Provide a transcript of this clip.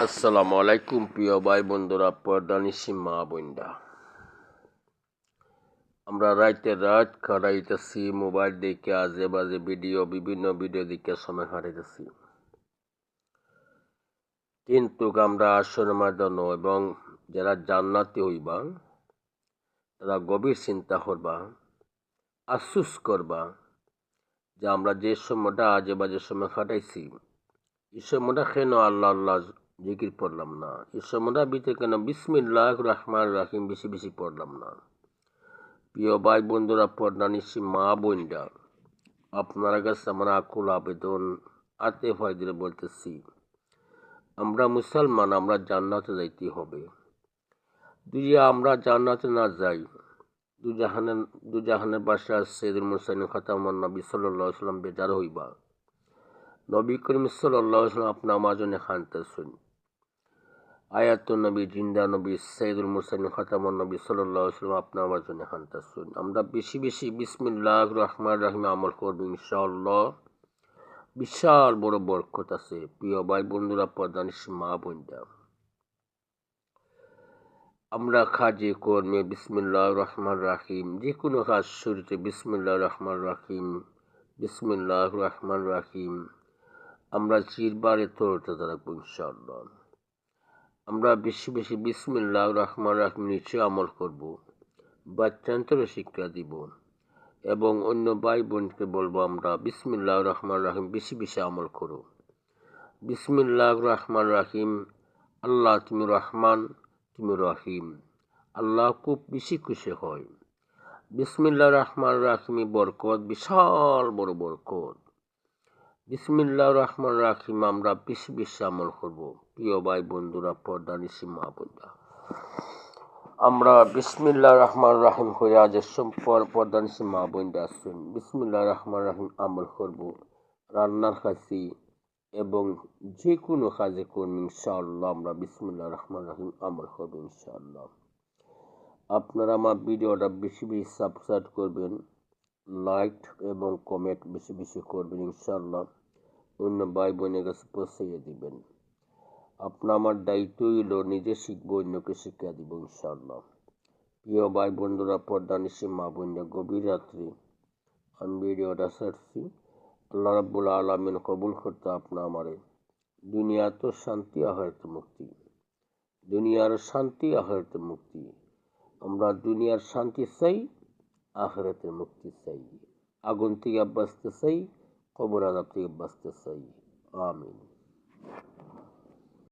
আসসালামু আলাইকুম প্রিয় ভাই বন্ধুরা, পর্দানিশি মা বোনরা। আমরা রাত কাটাইতেছি মোবাইল দেখে, আজে বাজে বিভিন্ন ভিডিও দেখে সময় হারাইতেছি। কিন্তু আমরা আসরের মাধ্যমে এবং যারা জান্নাতি হইবা তারা গভীর চিন্তা করবা, আফসুস করবা যে আমরা যে সময়টা আজে বাজে সময় কাটাইছি, এই সময়টা কেন আল্লাহ আল্লাহ জিকির পড়লাম না, এই সময়টা ভিতরে কেন বিসমিল্লাহির রহমানির রহিম বেশি বেশি পড়লাম না। প্রিয় ভাই বন্ধুরা, পর্দানিশি মা বোনরা, আপনার কাছে আমার আকুল আবেদন, আতে ভয় দিলে বলতেছি, আমরা মুসলমান, আমরা জান্নাতে যাইতে হবে। যদি আমরা জান্নাতে না যাই, দুজাহানের বাসা সৈয়দুল মুরসালিন খাতামুন নবী সাল্লাল্লাহু আলাইহি ওয়াসাল্লাম বেজার হইবা। নবী করিম সাল্লাল্লাহু আলাইহি ওয়াসাল্লাম আপনা আমার জন্য খানতেছেন। আয়াতুন নবী, জিন্দা নবী, সৈয়দুল মুরসালিন খাতামুন নবী সাল্লাল্লাহু আলাইহি ওয়াসাল্লাম আপনা আমার জন্য খানতেছেন। আমরা বেশি বেশি বিসমিল্লাহির রহমানির রহিম আমল করব, ইনশাআল্লাহ বিশাল বড় বরকত আছে। প্রিয় ভাই বন্ধুরা, পর্দানিশি মা বোনরা, আমরা কাজে কর্মে বিসমিল্লাহির রহমানির রহিম, যে কোনো কাজ শুরুতে বিসমিল্লাহির রহমানির রহিম, বিসমিল্লাহির রহমানির রহিম আমরা চিরবারে তরতে থাকবো ইনশাআল্লাহ। আমরা বেশি বেশি বিসমিল্লাহির রহমানির রহিম নিচে আমল করব, বাচ্চান্তরে শিক্ষা দিব এবং অন্য ভাই বোনকে বলবো আমরা বিসমিল্লাহির রহমানির রহিম বেশি বেশি আমল করো। বিসমিল্লাহির রহমানির রহিম, আল্লাহ তুমি রহমান, তুমি রহিম, আল্লাহ খুব বেশি খুশি হয়। বিসমিল্লাহির রহমানির রহিম বরকত, বিশাল বড় বরকত। বিসমিল্লাহির রহমানির রহিম আমরা বেশি বেশি আমল করব। প্রিয় ভাই বন্ধুরা, পর্দানিশি মা বোনরা, আমরা বিসমিল্লাহির রহমানির রহিম হয়ে আজ পর্দানিশি মা বোনরা আসুন, বিসমিল্লাহির রহমানির রহিম আমল করব। রান্নার কাছে এবং যে কোনো কাজে করুন ইনশাআল্লাহ আমরা বিসমিল্লাহির রহমানির রহিম আমল করব ইনশাআল্লাহ। আপনারা আমার ভিডিওটা বেশি বেশি সাবস্ক্রাইব করবেন, লাইক এবং কমেন্ট বেশি বেশি করবেন ইনশাআল্লাহ। অন্য ভাই বোনের কাছে পৌঁছে দিবেন। আপনার আমার দায়িত্ব হইল নিজে শিখবো, অন্যকে শিক্ষা দিব ইনশাআল্লাহ। প্রিয় ভাই বন্ধুরা, পর্দানিশি মা বোনরা, গভীর রাত্রি আমি ভিডিওটা ছাড়ছি। আল্লাহ রাব্বুল আলামিন কবুল করতে আপনা আমারে। দুনিয়া তো শান্তি, আখিরাতে মুক্তি। দুনিয়ার শান্তি, আখিরাতে মুক্তি। আমরা দুনিয়ার শান্তি চাই, আখিরাতের মুক্তি চাই। আগুন থেকে বাঁচতে চাই, কবর আযাব থেকে বাঁচতে চাই। আমিন।